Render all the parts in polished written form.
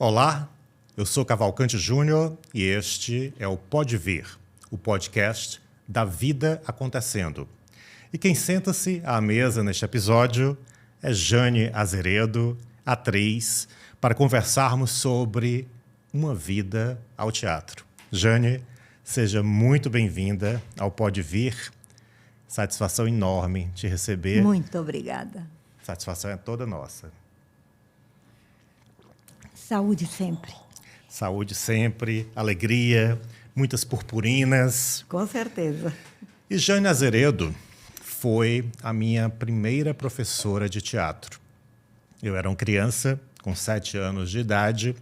Olá, eu sou Cavalcante Júnior e este é o Pode Vir, o podcast da vida acontecendo. E quem senta-se à mesa neste episódio é Jane Azeredo, atriz, para conversarmos sobre uma vida ao teatro. Jane, seja muito bem-vinda ao Pode Vir. Satisfação enorme te receber. Muito obrigada. Satisfação é toda nossa. Saúde sempre. Saúde sempre, alegria, muitas purpurinas. Com certeza. E Jane Azeredo foi a minha primeira professora de teatro. Eu era uma criança, com 7 anos de idade,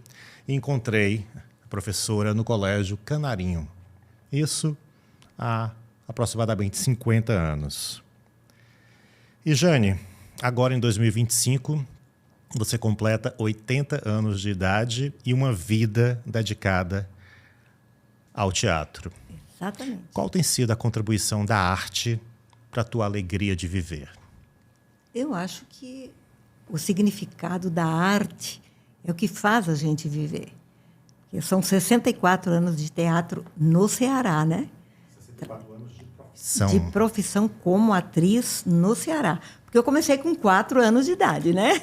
e encontrei a professora no Colégio Canarinho. Isso há aproximadamente 50 anos. E Jane, agora em 2025, você completa 80 anos de idade e uma vida dedicada ao teatro. Exatamente. Qual tem sido a contribuição da arte para a tua alegria de viver? Eu acho que o significado da arte é o que faz a gente viver. Porque são 64 anos de teatro no Ceará, né? 64 anos de profissão. De profissão como atriz no Ceará. Porque eu comecei com 4 anos de idade, né?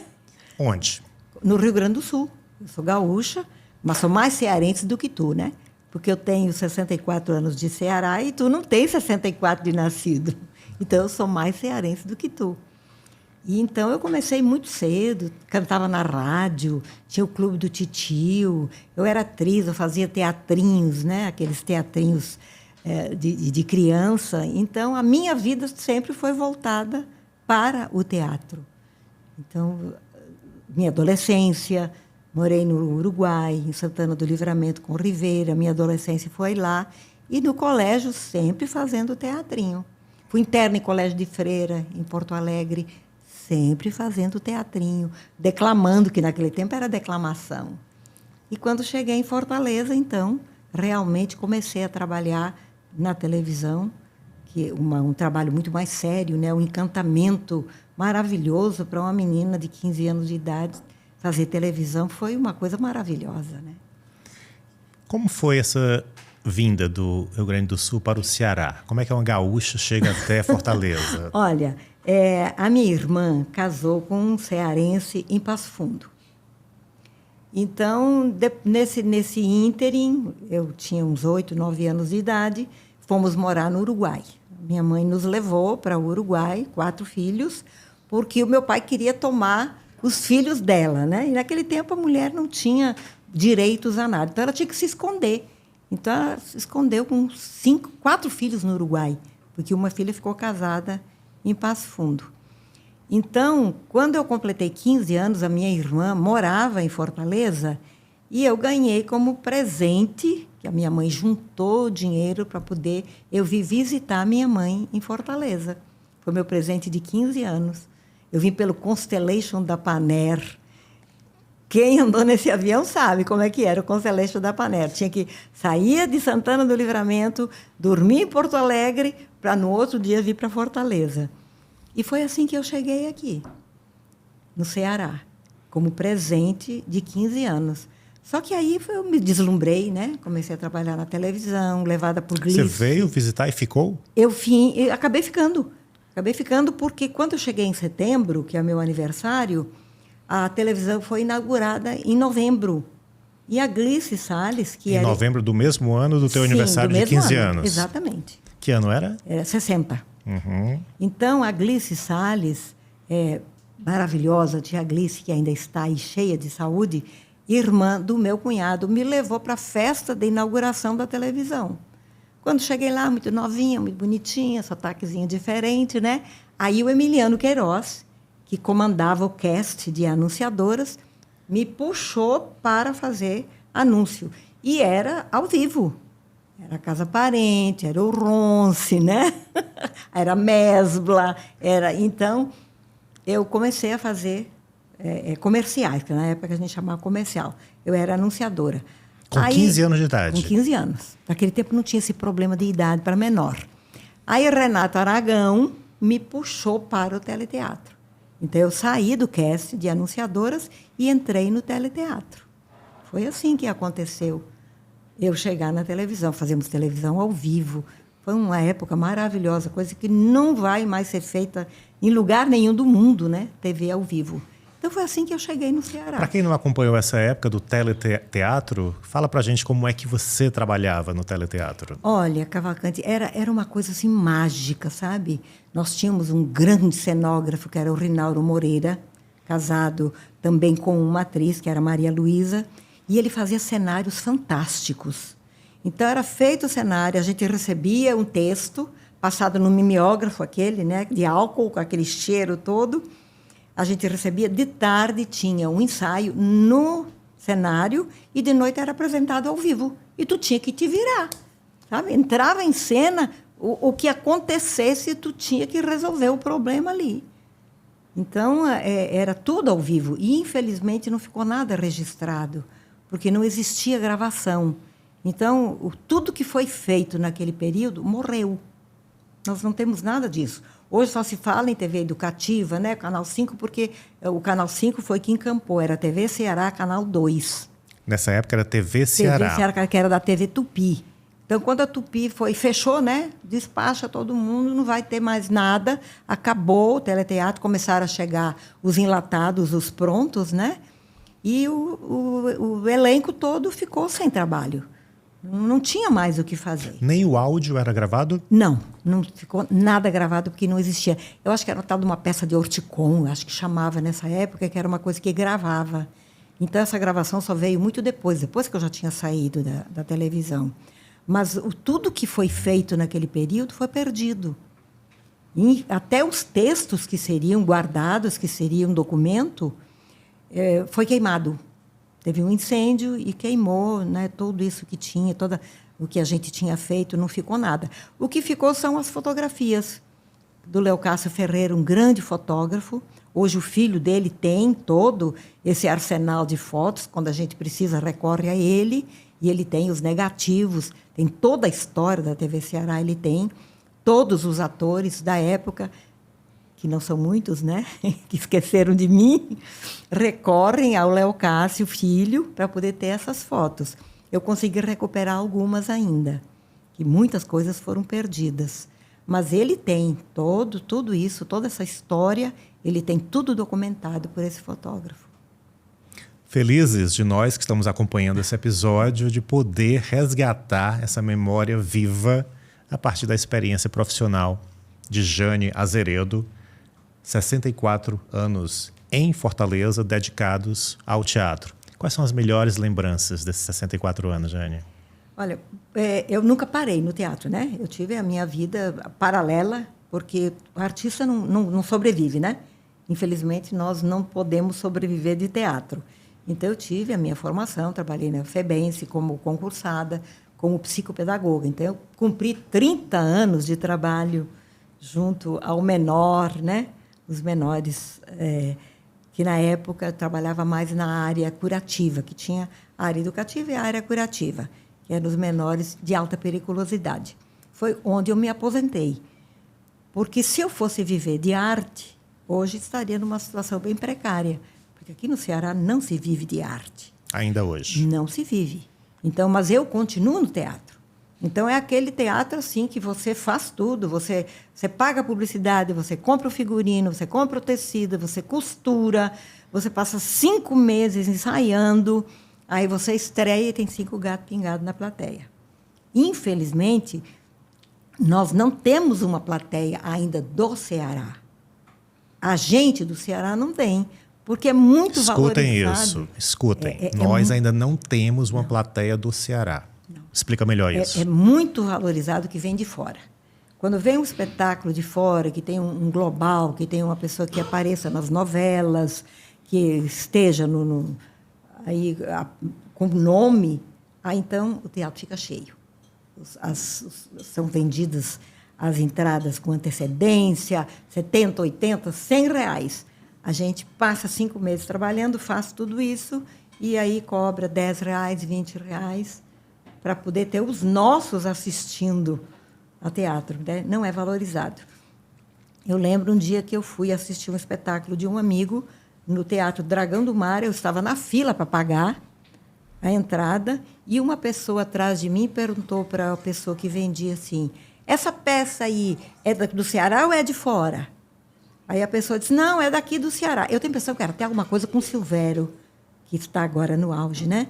Onde? No Rio Grande do Sul. Eu sou gaúcha, mas sou mais cearense do que tu, né? Porque eu tenho 64 anos de Ceará e tu não tem 64 de nascido. Então, eu sou mais cearense do que tu. E então, eu comecei muito cedo, cantava na rádio, tinha o Clube do Titio, eu era atriz, eu fazia teatrinhos, né? Aqueles teatrinhos de criança. Então, a minha vida sempre foi voltada para o teatro. Então, minha adolescência, morei no Uruguai, em Santana do Livramento com Rivera, minha adolescência foi lá, e no colégio sempre fazendo teatrinho. Fui interna em colégio de freira, em Porto Alegre, sempre fazendo teatrinho, declamando, que naquele tempo era declamação. E quando cheguei em Fortaleza, então, realmente comecei a trabalhar na televisão, que é um trabalho muito mais sério, né? Um encantamento maravilhoso para uma menina de 15 anos de idade. Fazer televisão foi uma coisa maravilhosa, né? Como foi essa vinda do Rio Grande do Sul para o Ceará? Como é que uma gaúcha chega até Fortaleza? Olha, a minha irmã casou com um cearense em Passo Fundo. Então, nesse ínterim, eu tinha uns 8, 9 anos de idade, fomos morar no Uruguai. Minha mãe nos levou para o Uruguai, 4 filhos, porque o meu pai queria tomar os filhos dela, né? E naquele tempo a mulher não tinha direitos a nada, então ela tinha que se esconder. Então ela se escondeu com 4 filhos no Uruguai, porque uma filha ficou casada em Passo Fundo. Então, quando eu completei 15 anos, a minha irmã morava em Fortaleza e eu ganhei como presente, que a minha mãe juntou dinheiro para poder eu vir visitar a minha mãe em Fortaleza. Foi meu presente de 15 anos. Eu vim pelo Constellation da Paner. Quem andou nesse avião sabe como é que era o Constellation da Paner. Tinha que sair de Santana do Livramento, dormir em Porto Alegre, para no outro dia vir para Fortaleza. E foi assim que eu cheguei aqui, no Ceará, como presente de 15 anos. Só que aí eu me deslumbrei, né? Comecei a trabalhar na televisão, levada por Glice. Você veio visitar e ficou? Eu acabei ficando. Acabei ficando porque quando eu cheguei em setembro, que é meu aniversário, a televisão foi inaugurada em novembro. E a Glice Salles, que era... Em novembro do mesmo ano do teu aniversário de 15 anos. Exatamente. Que ano era? Era 60. Uhum. Então, a Glice Salles, maravilhosa, tia Glice, que ainda está aí cheia de saúde, irmã do meu cunhado, me levou para a festa de inauguração da televisão. Quando cheguei lá, muito novinha, muito bonitinha, sotaquezinho diferente, né? Aí o Emiliano Queiroz, que comandava o cast de anunciadoras, me puxou para fazer anúncio. E era ao vivo. Era Casa Parente, era o Ronce, né? Era Mesbla. Então, eu comecei a fazer comerciais, que na época a gente chamava comercial. Eu era anunciadora. Com 15 anos de idade? Com 15 anos. Naquele tempo não tinha esse problema de idade para menor. Aí, Renato Aragão me puxou para o teleteatro. Então, eu saí do cast de anunciadoras e entrei no teleteatro. Foi assim que aconteceu. Eu chegar na televisão, fazemos televisão ao vivo. Foi uma época maravilhosa, coisa que não vai mais ser feita em lugar nenhum do mundo, né? TV ao vivo. Então, foi assim que eu cheguei no Ceará. Para quem não acompanhou essa época do teleteatro, fala para a gente como é que você trabalhava no teleteatro. Olha, Cavalcante, era uma coisa assim mágica, sabe? Nós tínhamos um grande cenógrafo, que era o Rinaldo Moreira, casado também com uma atriz, que era Maria Luísa, e ele fazia cenários fantásticos. Então, era feito o cenário, a gente recebia um texto, passado no mimeógrafo aquele, né, de álcool, com aquele cheiro todo. A gente recebia, de tarde tinha um ensaio no cenário e de noite era apresentado ao vivo. E tu tinha que te virar, sabe? Entrava em cena, o que acontecesse, tu tinha que resolver o problema ali. Então, era tudo ao vivo. E, infelizmente, não ficou nada registrado, porque não existia gravação. Então, tudo que foi feito naquele período morreu. Nós não temos nada disso. Hoje só se fala em TV educativa, né? Canal 5, porque o Canal 5 foi que encampou. Era TV Ceará, Canal 2. Nessa época era TV Ceará. TV Ceará, que era da TV Tupi. Então, quando a Tupi fechou, né? Despacha todo mundo, não vai ter mais nada. Acabou o teleteatro, começaram a chegar os enlatados, os prontos, né? E o elenco todo ficou sem trabalho. Não tinha mais o que fazer. Nem o áudio era gravado? Não ficou nada gravado, porque não existia. Eu acho que era tal de uma peça de Orticon, acho que chamava nessa época, que era uma coisa que gravava. Então, essa gravação só veio muito depois que eu já tinha saído da televisão. Mas tudo que foi feito naquele período foi perdido. E até os textos que seriam guardados, que seriam documento, foi queimado. Teve um incêndio e queimou, né, tudo isso que tinha, o que a gente tinha feito, não ficou nada. O que ficou são as fotografias do Leocácio Ferreira, um grande fotógrafo. Hoje o filho dele tem todo esse arsenal de fotos, quando a gente precisa recorre a ele, e ele tem os negativos, tem toda a história da TV Ceará, ele tem todos os atores da época, que não são muitos, né? Que esqueceram de mim, recorrem ao Leocácio, filho, para poder ter essas fotos. Eu consegui recuperar algumas ainda, que muitas coisas foram perdidas. Mas ele tem tudo isso, toda essa história, ele tem tudo documentado por esse fotógrafo. Felizes de nós que estamos acompanhando esse episódio, de poder resgatar essa memória viva a partir da experiência profissional de Jane Azeredo, 64 anos em Fortaleza, dedicados ao teatro. Quais são as melhores lembranças desses 64 anos, Jane? Olha, eu nunca parei no teatro, né? Eu tive a minha vida paralela, porque o artista não sobrevive, né? Infelizmente, nós não podemos sobreviver de teatro. Então, eu tive a minha formação, trabalhei na FEBENSE como concursada, como psicopedagoga. Então, eu cumpri 30 anos de trabalho junto ao menor, né? Os menores, que na época eu trabalhava mais na área curativa, que tinha a área educativa e a área curativa, que eram os menores de alta periculosidade. Foi onde eu me aposentei. Porque se eu fosse viver de arte, hoje estaria numa situação bem precária, porque aqui no Ceará não se vive de arte. Ainda hoje? Não se vive. Então, mas eu continuo no teatro. Então, é aquele teatro assim que você faz tudo. Você paga a publicidade, você compra o figurino, você compra o tecido, você costura, você passa 5 meses ensaiando, aí você estreia e tem 5 gatos pingados na plateia. Infelizmente, nós não temos uma plateia ainda do Ceará. A gente do Ceará não tem, porque é muito valorizado. Escutem. Nós ainda não temos uma plateia do Ceará. Não. Explica melhor isso. É muito valorizado que vem de fora. Quando vem um espetáculo de fora, que tem um global, que tem uma pessoa que apareça nas novelas, que esteja com nome, aí então o teatro fica cheio. São vendidas as entradas com antecedência, 70, 80, 100 reais. A gente passa 5 meses trabalhando, faz tudo isso, e aí cobra 10 reais, 20 reais, para poder ter os nossos assistindo ao teatro, né? Não é valorizado. Eu lembro um dia que eu fui assistir um espetáculo de um amigo no Teatro Dragão do Mar, eu estava na fila para pagar, a entrada, e uma pessoa atrás de mim perguntou para a pessoa que vendia assim: essa peça aí é do Ceará ou é de fora? Aí a pessoa disse: não, é daqui do Ceará. Eu tenho a impressão que era até alguma coisa com o Silvério, que está agora no auge, né?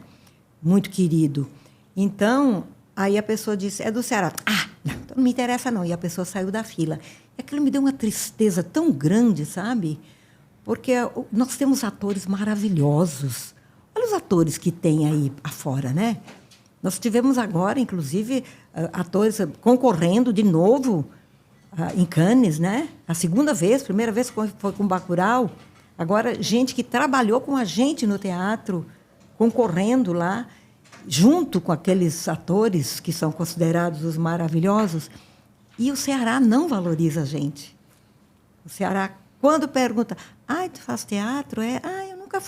Muito querido. Então, aí a pessoa disse: é do Ceará. Ah, não, então não me interessa não. E a pessoa saiu da fila. E aquilo me deu uma tristeza tão grande, sabe? Porque nós temos atores maravilhosos. Olha os atores que tem aí afora, né? Nós tivemos agora, inclusive, atores concorrendo de novo em Cannes, né? A segunda vez, primeira vez foi com Bacurau. Agora, gente que trabalhou com a gente no teatro, concorrendo lá, junto com aqueles atores que são considerados os maravilhosos. E o Ceará não valoriza a gente. O Ceará, quando pergunta: tu faz teatro? Eu nunca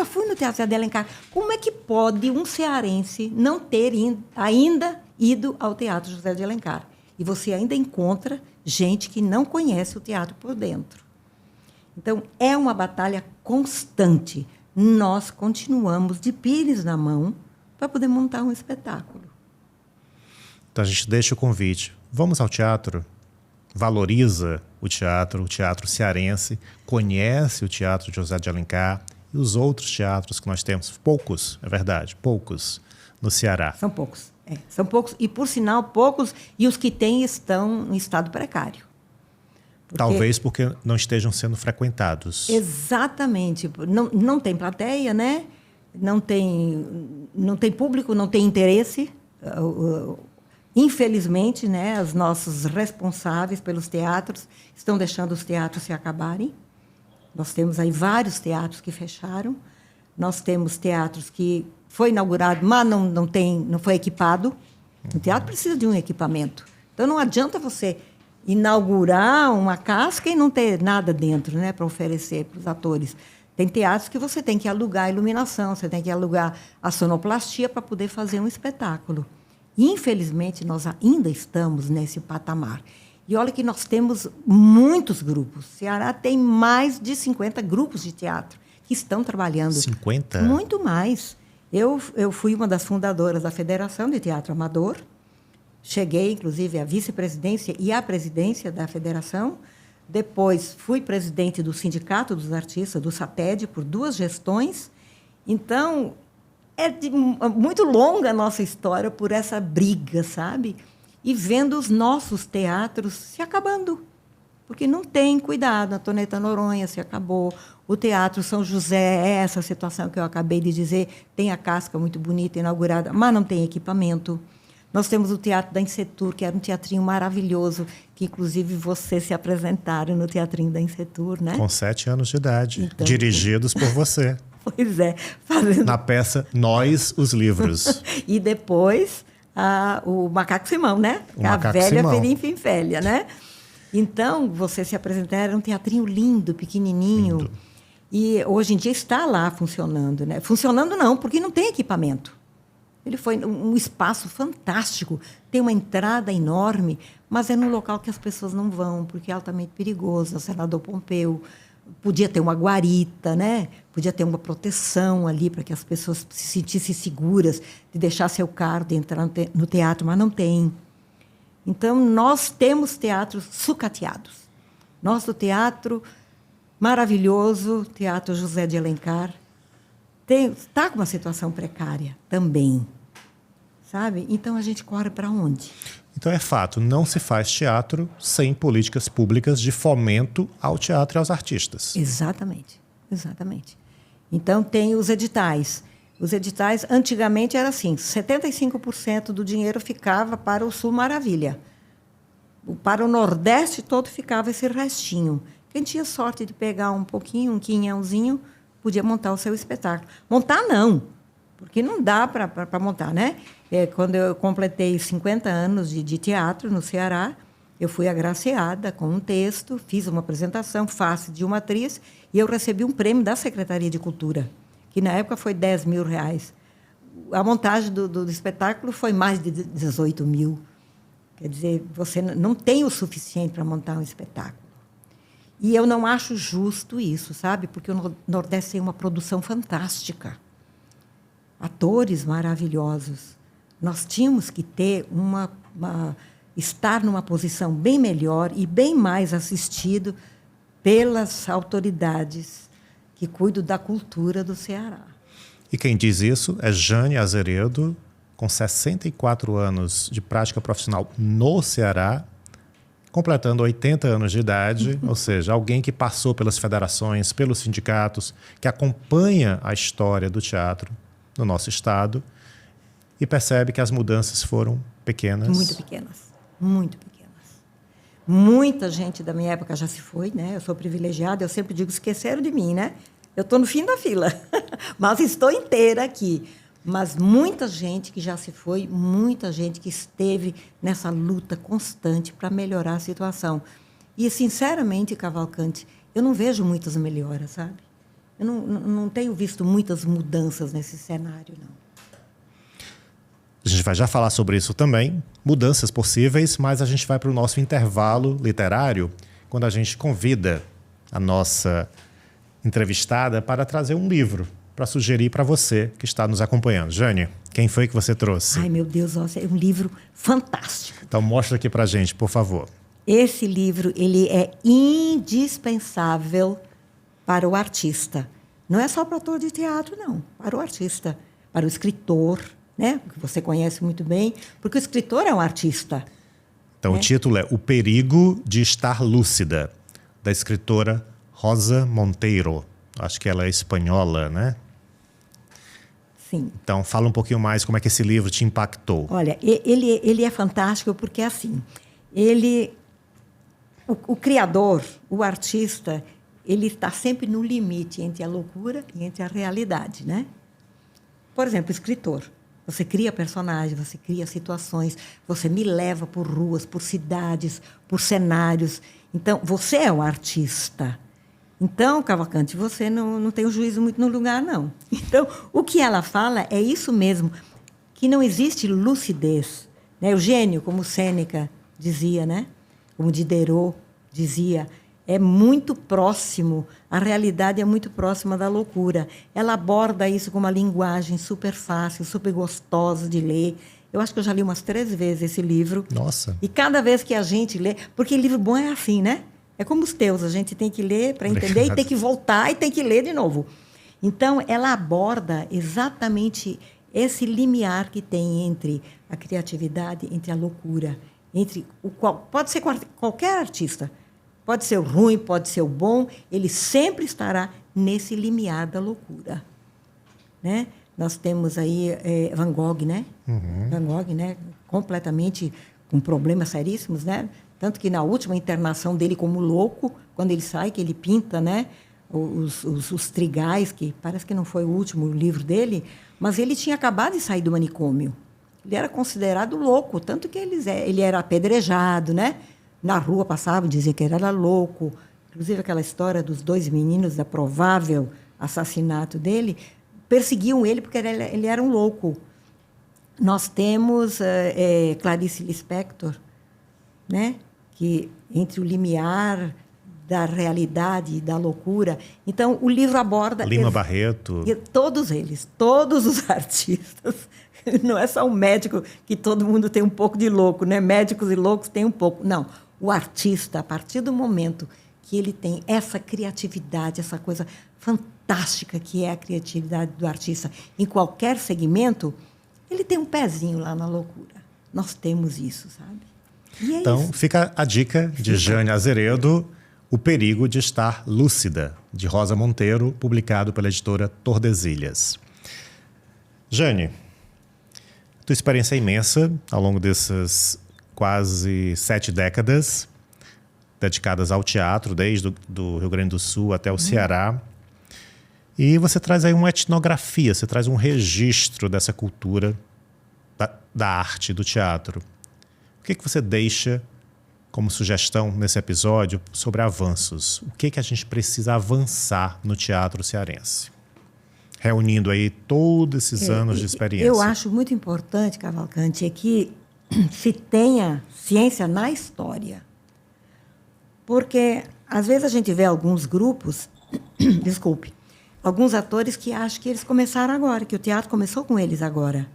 fui no Teatro Zé de Alencar. Como é que pode um cearense não ter ainda ido ao Teatro José de Alencar? E você ainda encontra gente que não conhece o teatro por dentro. Então, é uma batalha constante. Nós continuamos de pires na mão para poder montar um espetáculo. Então, a gente deixa o convite. Vamos ao teatro? Valoriza o teatro cearense, conhece o Teatro José de Alencar e os outros teatros que nós temos. Poucos, é verdade, poucos no Ceará. São poucos. São poucos, e, por sinal, poucos, e os que têm estão em estado precário. Talvez porque não estejam sendo frequentados. Exatamente. Não tem plateia, né? Não tem público, não tem interesse. Infelizmente, né, os nossos responsáveis pelos teatros estão deixando os teatros se acabarem. Nós temos aí vários teatros que fecharam. Nós temos teatros que foi inaugurado, mas não foi equipado. O teatro precisa de um equipamento. Então, não adianta você inaugurar uma casca e não ter nada dentro, né, para oferecer para os atores. Tem teatros que você tem que alugar a iluminação, você tem que alugar a sonoplastia para poder fazer um espetáculo. Infelizmente, nós ainda estamos nesse patamar. E olha que nós temos muitos grupos. O Ceará tem mais de 50 grupos de teatro que estão trabalhando. 50? Muito mais. Eu fui uma das fundadoras da Federação de Teatro Amador. Cheguei, inclusive, à vice-presidência e à presidência da federação. Depois, fui presidente do Sindicato dos Artistas, do SATED, por 2 gestões. Então, muito longa a nossa história por essa briga, sabe? E vendo os nossos teatros se acabando. Porque não tem cuidado. A Toneta Noronha se acabou. O Teatro São José é essa situação que eu acabei de dizer. Tem a casca muito bonita, inaugurada, mas não tem equipamento. Nós temos o Teatro da Insetur, que era um teatrinho maravilhoso, que, inclusive, vocês se apresentaram no Teatrinho da Insetur, né? Com 7 anos de idade, então, dirigidos por você. Pois é. Fazendo... Na peça Nós, os Livros. E depois, o Macaco Simão, né? A velha Perinfinfélia, né? Então, vocês se apresentaram, era um teatrinho lindo, pequenininho. Lindo. E hoje em dia está lá funcionando, né? Funcionando não, porque não tem equipamento. Ele foi um espaço fantástico, tem uma entrada enorme, mas é num local que as pessoas não vão, porque é altamente perigoso. O Senador Pompeu podia ter uma guarita, né? Podia ter uma proteção ali para que as pessoas se sentissem seguras de deixar seu carro, de entrar no teatro, mas não tem. Então, nós temos teatros sucateados. Nosso teatro maravilhoso, Teatro José de Alencar, está com uma situação precária também, sabe? Então, a gente corre para onde? Então, é fato, não se faz teatro sem políticas públicas de fomento ao teatro e aos artistas. Exatamente, exatamente. Então, tem os editais. Os editais, antigamente, era assim, 75% do dinheiro ficava para o Sul Maravilha. Para o Nordeste todo ficava esse restinho. Quem tinha sorte de pegar um pouquinho, um quinhãozinho, podia montar o seu espetáculo. Montar, não, porque não dá para montar, né? Quando eu completei 50 anos de teatro no Ceará, eu fui agraciada com um texto, fiz uma apresentação, face de uma atriz, e eu recebi um prêmio da Secretaria de Cultura, que na época foi R$10 mil. A montagem do espetáculo foi mais de 18 mil. Quer dizer, você não tem o suficiente para montar um espetáculo. E eu não acho justo isso, sabe? Porque o Nordeste tem uma produção fantástica. atores maravilhosos. Nós tínhamos que ter estar numa posição bem melhor e bem mais assistido pelas autoridades que cuidam da cultura do Ceará. E quem diz isso é Jane Azeredo, com 64 anos de prática profissional no Ceará, completando 80 anos de idade, ou seja, alguém que passou pelas federações, pelos sindicatos, que acompanha a história do teatro no nosso estado e percebe que as mudanças foram pequenas. Muito pequenas, muito pequenas. Muita gente da minha época já se foi, né? Eu sou privilegiada, eu sempre digo, esqueceram de mim, né? Eu estou no fim da fila, mas estou inteira aqui. Mas muita gente que já se foi, muita gente que esteve nessa luta constante para melhorar a situação. E, sinceramente, Cavalcante, eu não vejo muitas melhoras, sabe? Eu não tenho visto muitas mudanças nesse cenário, não. A gente vai já falar sobre isso também, mudanças possíveis, mas a gente vai para o nosso intervalo literário, quando a gente convida a nossa entrevistada para trazer um livro para sugerir para você que está nos acompanhando. Jane, quem foi que você trouxe? Ai, meu Deus, é um livro fantástico. Então, mostra aqui para a gente, por favor. Esse livro, ele é indispensável para o artista. Não é só para o ator de teatro, não. Para o artista, para o escritor, né? Que você conhece muito bem, porque o escritor é um artista. Então, o título é O Perigo de Estar Lúcida, da escritora Rosa Monteiro. Acho que ela é espanhola, né? Sim. Então, fala um pouquinho mais como é que esse livro te impactou. Olha, ele é fantástico porque, assim, o criador, o artista, ele está sempre no limite entre a loucura e entre a realidade, né? Por exemplo, escritor. Você cria personagens, você cria situações, você me leva por ruas, por cidades, por cenários. Então, você é um artista. Então, Cavalcante, você não tem o juízo muito no lugar, não. Então, o que ela fala é isso mesmo, que não existe lucidez, né? O gênio, como Sêneca dizia, né? Como Diderot dizia, é muito próximo, a realidade é muito próxima da loucura. Ela aborda isso com uma linguagem super fácil, super gostosa de ler. Eu acho que eu já li umas 3 vezes esse livro. Nossa! E cada vez que a gente lê... Porque livro bom é assim, né? É como os teus, a gente tem que ler para entender e tem que voltar e tem que ler de novo. Então, ela aborda exatamente esse limiar que tem entre a criatividade, entre a loucura, entre o qual pode ser qualquer artista, pode ser o ruim, pode ser o bom, ele sempre estará nesse limiar da loucura, né? Nós temos aí Van Gogh, né? Uhum. Van Gogh, né? Completamente com problemas seríssimos, né? Tanto que na última internação dele como louco, quando ele sai, que ele pinta, né, os trigais, que parece que não foi o último livro dele, mas ele tinha acabado de sair do manicômio. Ele era considerado louco, tanto que ele era apedrejado, né? Na rua passava, dizia que ele era louco. Inclusive, aquela história dos 2 meninos, da provável assassinato dele, perseguiam ele porque ele era um louco. Nós temos Clarice Lispector, né? Que entre o limiar da realidade e da loucura. Então, o livro aborda... Lima Barreto. Todos eles, todos os artistas. Não é só um médico que todo mundo tem um pouco de louco, né? Médicos e loucos têm um pouco. Não, o artista, a partir do momento que ele tem essa criatividade, essa coisa fantástica que é a criatividade do artista, em qualquer segmento, ele tem um pezinho lá na loucura. Nós temos isso, sabe? Então, fica a dica de Jane Azeredo, O Perigo de Estar Lúcida, de Rosa Monteiro, publicado pela editora Tordesilhas. Jane, tua experiência é imensa ao longo dessas quase 7 décadas dedicadas ao teatro, desde do Rio Grande do Sul até o Ceará. E você traz aí uma etnografia, você traz um registro dessa cultura da arte, do teatro. O que você deixa como sugestão nesse episódio sobre avanços? O que a gente precisa avançar no teatro cearense? Reunindo aí todos esses anos de experiência. Eu acho muito importante, Cavalcante, que se tenha ciência na história. Porque, às vezes, a gente vê alguns grupos, desculpe, alguns atores que acham que eles começaram agora, que o teatro começou com eles agora.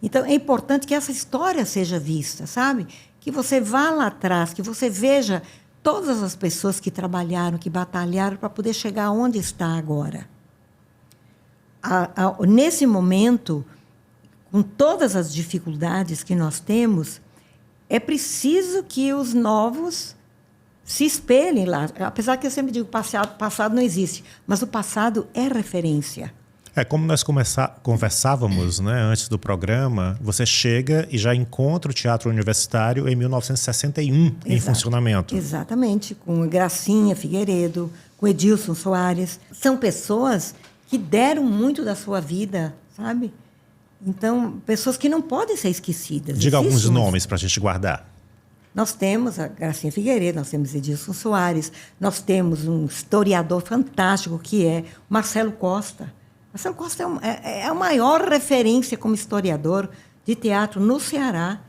Então, é importante que essa história seja vista, sabe? Que você vá lá atrás, que você veja todas as pessoas que trabalharam, que batalharam para poder chegar onde está agora. Nesse momento, com todas as dificuldades que nós temos, é preciso que os novos se espelhem lá. Apesar que eu sempre digo que o passado não existe, mas o passado é referência. Como nós conversávamos, né, antes do programa, você chega e já encontra o Teatro Universitário em 1961 em funcionamento. Exatamente, com Gracinha Figueiredo, com Edilson Soares. São pessoas que deram muito da sua vida, sabe? Então, pessoas que não podem ser esquecidas. Diga alguns nomes para a gente guardar. Nós temos a Gracinha Figueiredo, nós temos Edilson Soares, nós temos um historiador fantástico que é Marcelo Costa. Marcelo Costa é a maior referência como historiador de teatro no Ceará.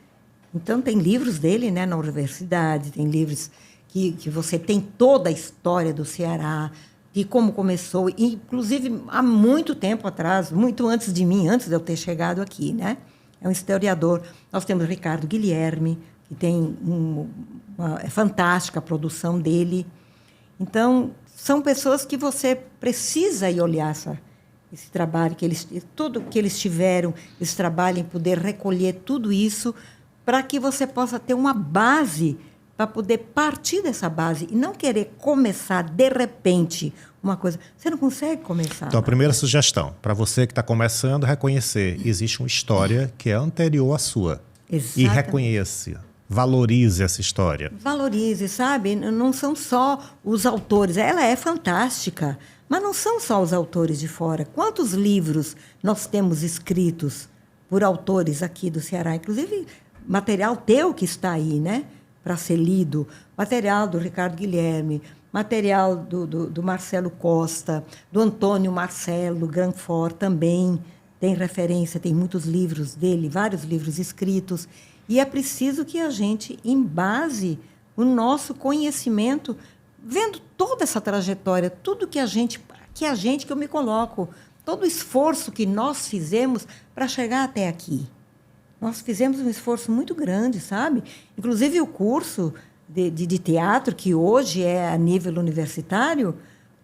Então, tem livros dele, né, na universidade, tem livros que você tem toda a história do Ceará, de como começou, inclusive há muito tempo atrás, muito antes de mim, antes de eu ter chegado aqui, né? É um historiador. Nós temos o Ricardo Guilherme, que tem é fantástica a produção dele. Então, são pessoas que você precisa ir olhar esse trabalho, tudo que eles tiveram, esse trabalho em poder recolher tudo isso, para que você possa ter uma base para poder partir dessa base e não querer começar de repente uma coisa. Você não consegue começar. Então, a primeira sugestão, para você que está começando, reconhecer, existe uma história que é anterior à sua. Exatamente. E reconheça, valorize essa história. Valorize, sabe? Não são só os autores. Ela é fantástica, mas não são só os autores de fora. Quantos livros nós temos escritos por autores aqui do Ceará? Inclusive, material teu que está aí, né? Para ser lido, material do Ricardo Guilherme, material do Marcelo Costa, do Antônio Marcelo Granfort também tem referência, tem muitos livros dele, vários livros escritos, e é preciso que a gente embase o nosso conhecimento, vendo toda essa trajetória, tudo que eu me coloco, todo o esforço que nós fizemos para chegar até aqui. Nós fizemos um esforço muito grande, sabe? Inclusive o curso de teatro, que hoje é a nível universitário,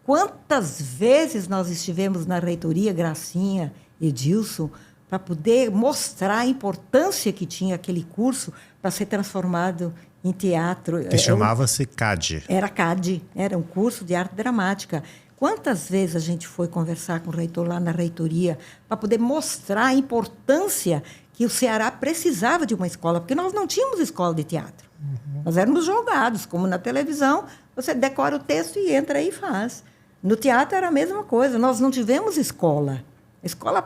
quantas vezes nós estivemos na reitoria, Gracinha, Edilson, para poder mostrar a importância que tinha aquele curso para ser transformado em teatro. Que chamava-se CAD. Era CAD, era um curso de arte dramática. Quantas vezes a gente foi conversar com o reitor lá na reitoria para poder mostrar a importância que o Ceará precisava de uma escola, porque nós não tínhamos escola de teatro. Uhum. Nós éramos jogados, como na televisão, você decora o texto e entra aí e faz. No teatro era a mesma coisa, nós não tivemos escola. A escola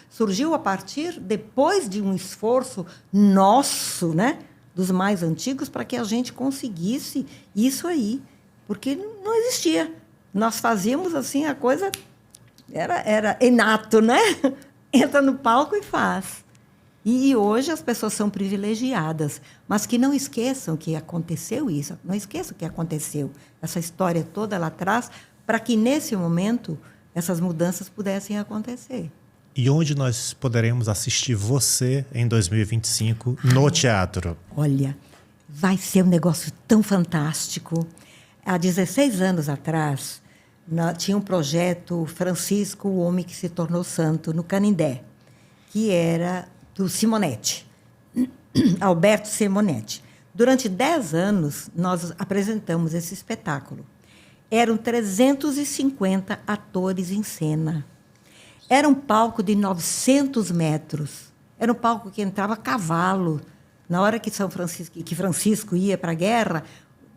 surgiu a partir depois de um esforço nosso, né, dos mais antigos, para que a gente conseguisse isso aí, porque não existia. Nós fazíamos assim, a coisa era inato, né? Entra no palco e faz. E hoje as pessoas são privilegiadas, mas que não esqueçam que aconteceu isso, não esqueçam que aconteceu essa história toda lá atrás, para que nesse momento essas mudanças pudessem acontecer. E onde nós poderemos assistir você em 2025 no teatro? Olha, vai ser um negócio tão fantástico. Há 16 anos atrás, tinha um projeto Francisco, o Homem que se Tornou Santo, no Canindé, que era do Simonetti, Alberto Simonetti. Durante 10 anos, nós apresentamos esse espetáculo. Eram 350 atores em cena. Era um palco de 900 metros. Era um palco que entrava cavalo. Na hora que Francisco ia para a guerra,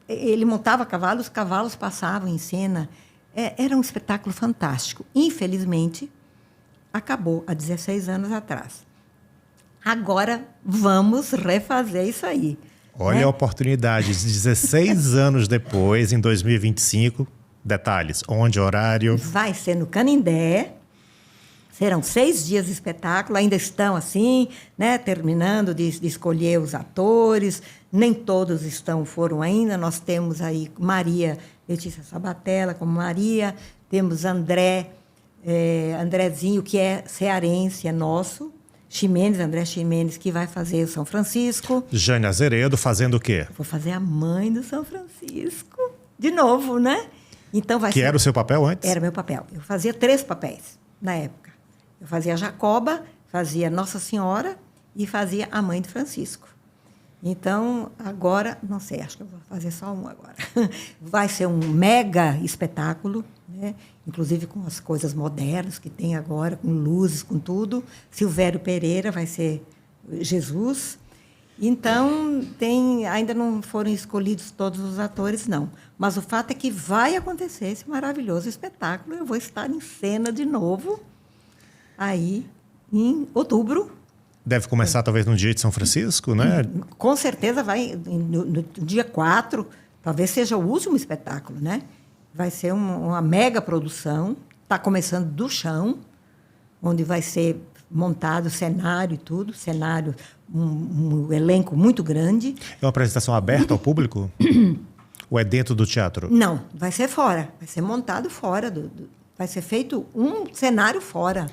ele montava cavalo, os cavalos passavam em cena. Era um espetáculo fantástico. Infelizmente, acabou há 16 anos atrás. Agora vamos refazer isso aí. Olha, né? A oportunidade, 16 anos depois, em 2025. Detalhes, onde, horário? Vai ser no Canindé. Serão 6 dias de espetáculo. Ainda estão assim, né, terminando de escolher os atores. Nem todos foram ainda. Nós temos aí Maria Letícia Sabatella como Maria. Temos André Andrezinho, que é cearense, é nosso. André Ximenes, que vai fazer o São Francisco. Jane Azeredo fazendo o quê? Vou fazer a mãe do São Francisco. De novo, né? Então vai Que ser... era o seu papel antes? Era meu papel. Eu fazia 3 papéis na época. Eu fazia a Jacoba, fazia Nossa Senhora e fazia a mãe de Francisco. Então, agora, não sei, acho que eu vou fazer só um agora. Vai ser um mega espetáculo, né? Inclusive com as coisas modernas que tem agora, com luzes, com tudo. Silvério Pereira vai ser Jesus. Então, ainda não foram escolhidos todos os atores, não. Mas o fato é que vai acontecer esse maravilhoso espetáculo. Eu vou estar em cena de novo, aí, em outubro. Deve começar, talvez, no dia de São Francisco, né? Com certeza vai, no dia 4, talvez seja o último espetáculo, né? Vai ser uma mega produção. Está começando do chão, onde vai ser montado cenário e tudo. Cenário, um elenco muito grande. É uma apresentação aberta ao público? Ou é dentro do teatro? Não, vai ser fora. Vai ser montado fora. Vai ser feito um cenário fora.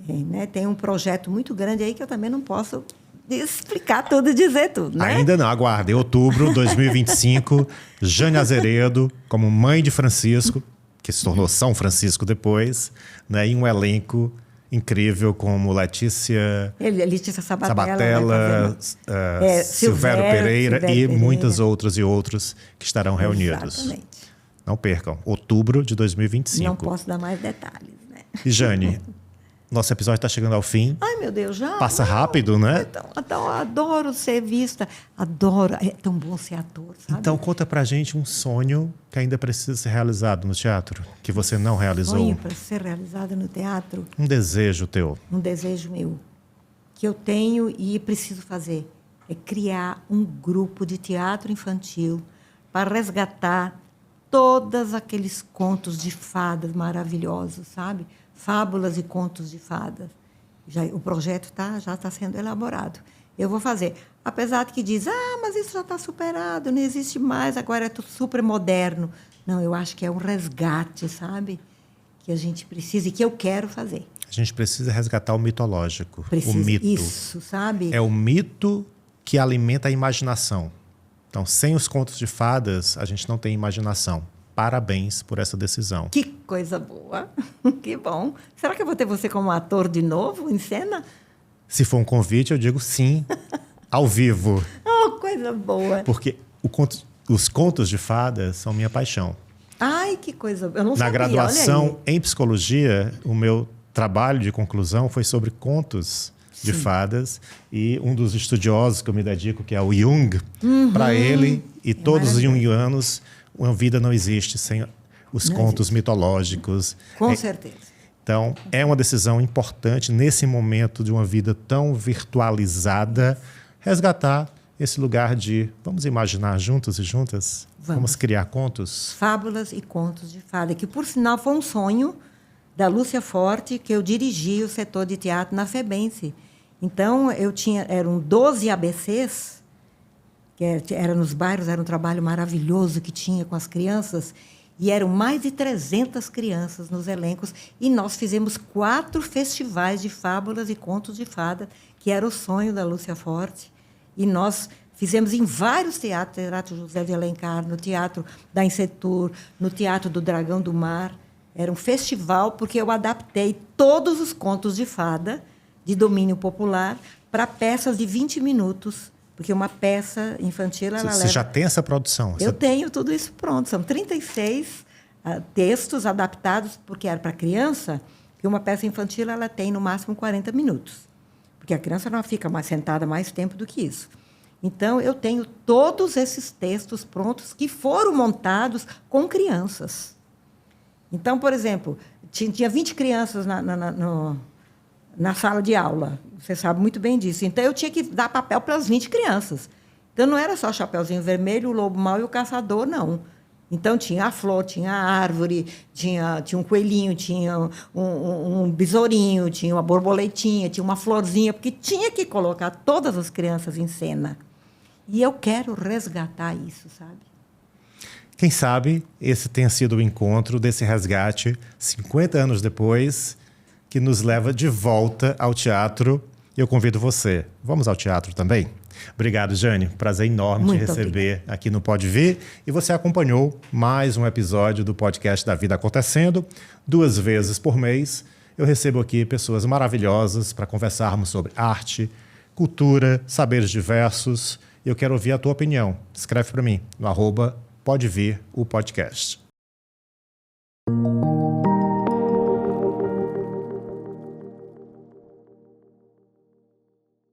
Né? Tem um projeto muito grande aí que eu também não posso explicar tudo e dizer tudo. Né? Ainda não, aguarde. Outubro de 2025, Jane Azeredo, como mãe de Francisco, que se tornou São Francisco depois, né? E um elenco incrível como Letícia Sabatella, Silvério Pereira e muitas outras e outros que estarão reunidos. Exatamente. Não percam. Outubro de 2025. Não posso dar mais detalhes. Né? E Jane, nosso episódio está chegando ao fim. Ai, meu Deus, já? Passa rápido, né? Então, adoro ser vista. Adoro. É tão bom ser ator, sabe? Então, conta pra gente um sonho que ainda precisa ser realizado no teatro, que você não realizou. Sonho para ser realizado no teatro. Um desejo teu. Um desejo meu, que eu tenho e preciso fazer, é criar um grupo de teatro infantil para resgatar todos aqueles contos de fadas maravilhosos, sabe? Fábulas e contos de fadas. O projeto já está sendo elaborado. Eu vou fazer. Apesar de que diz, mas isso já está superado, não existe mais, agora é tudo super moderno. Não, eu acho que é um resgate, sabe? Que a gente precisa e que eu quero fazer. A gente precisa resgatar o mitológico, precisa, o mito. Isso, sabe? É o mito que alimenta a imaginação. Então, sem os contos de fadas, a gente não tem imaginação. Parabéns por essa decisão. Que coisa boa. Que bom. Será que eu vou ter você como ator de novo, em cena? Se for um convite, eu digo sim, ao vivo. Oh, coisa boa. Porque os contos de fadas são minha paixão. Ai, que coisa boa. Eu não sabia, na graduação em psicologia, o meu trabalho de conclusão foi sobre contos de fadas. E um dos estudiosos que eu me dedico, que é o Jung, para ele e todos os jungianos, uma vida não existe sem os contos mitológicos. Com certeza. Então, é uma decisão importante nesse momento de uma vida tão virtualizada, resgatar esse lugar de vamos imaginar juntos e juntas? Vamos criar contos? Fábulas e contos de fada, que, por sinal, foi um sonho da Lúcia Forte, que eu dirigi o setor de teatro na FEBENSE. Então, eram 12 ABCs, que era nos bairros, era um trabalho maravilhoso que tinha com as crianças, e eram mais de 300 crianças nos elencos, e nós fizemos 4 festivais de fábulas e contos de fada, que era o sonho da Lúcia Forte, e nós fizemos em vários teatros, Teatro José de Alencar, no Teatro da Insetur, no Teatro do Dragão do Mar. Era um festival, porque eu adaptei todos os contos de fada, de domínio popular, para peças de 20 minutos, porque uma peça infantil, ela leva... Você já tem essa produção? Eu tenho tudo isso pronto. São 36 textos adaptados, porque era para criança, e uma peça infantil ela tem, no máximo, 40 minutos. Porque a criança não fica mais sentada mais tempo do que isso. Então, eu tenho todos esses textos prontos que foram montados com crianças. Então, por exemplo, tinha 20 crianças na sala de aula. Você sabe muito bem disso. Então, eu tinha que dar papel para as 20 crianças. Então, não era só Chapeuzinho Vermelho, o Lobo Mau e o Caçador, não. Então, tinha a flor, tinha a árvore, tinha um coelhinho, tinha um besourinho, tinha uma borboletinha, tinha uma florzinha, porque tinha que colocar todas as crianças em cena. E eu quero resgatar isso, sabe? Quem sabe esse tenha sido o encontro desse resgate 50 anos depois, que nos leva de volta ao teatro. E eu convido você. Vamos ao teatro também? Obrigado, Jane. Prazer enorme te receber aqui no Pode Vir. E você acompanhou mais um episódio do podcast da Vida Acontecendo. 2 vezes por mês, eu recebo aqui pessoas maravilhosas para conversarmos sobre arte, cultura, saberes diversos. Eu quero ouvir a tua opinião. Escreve para mim no @podevir o podcast.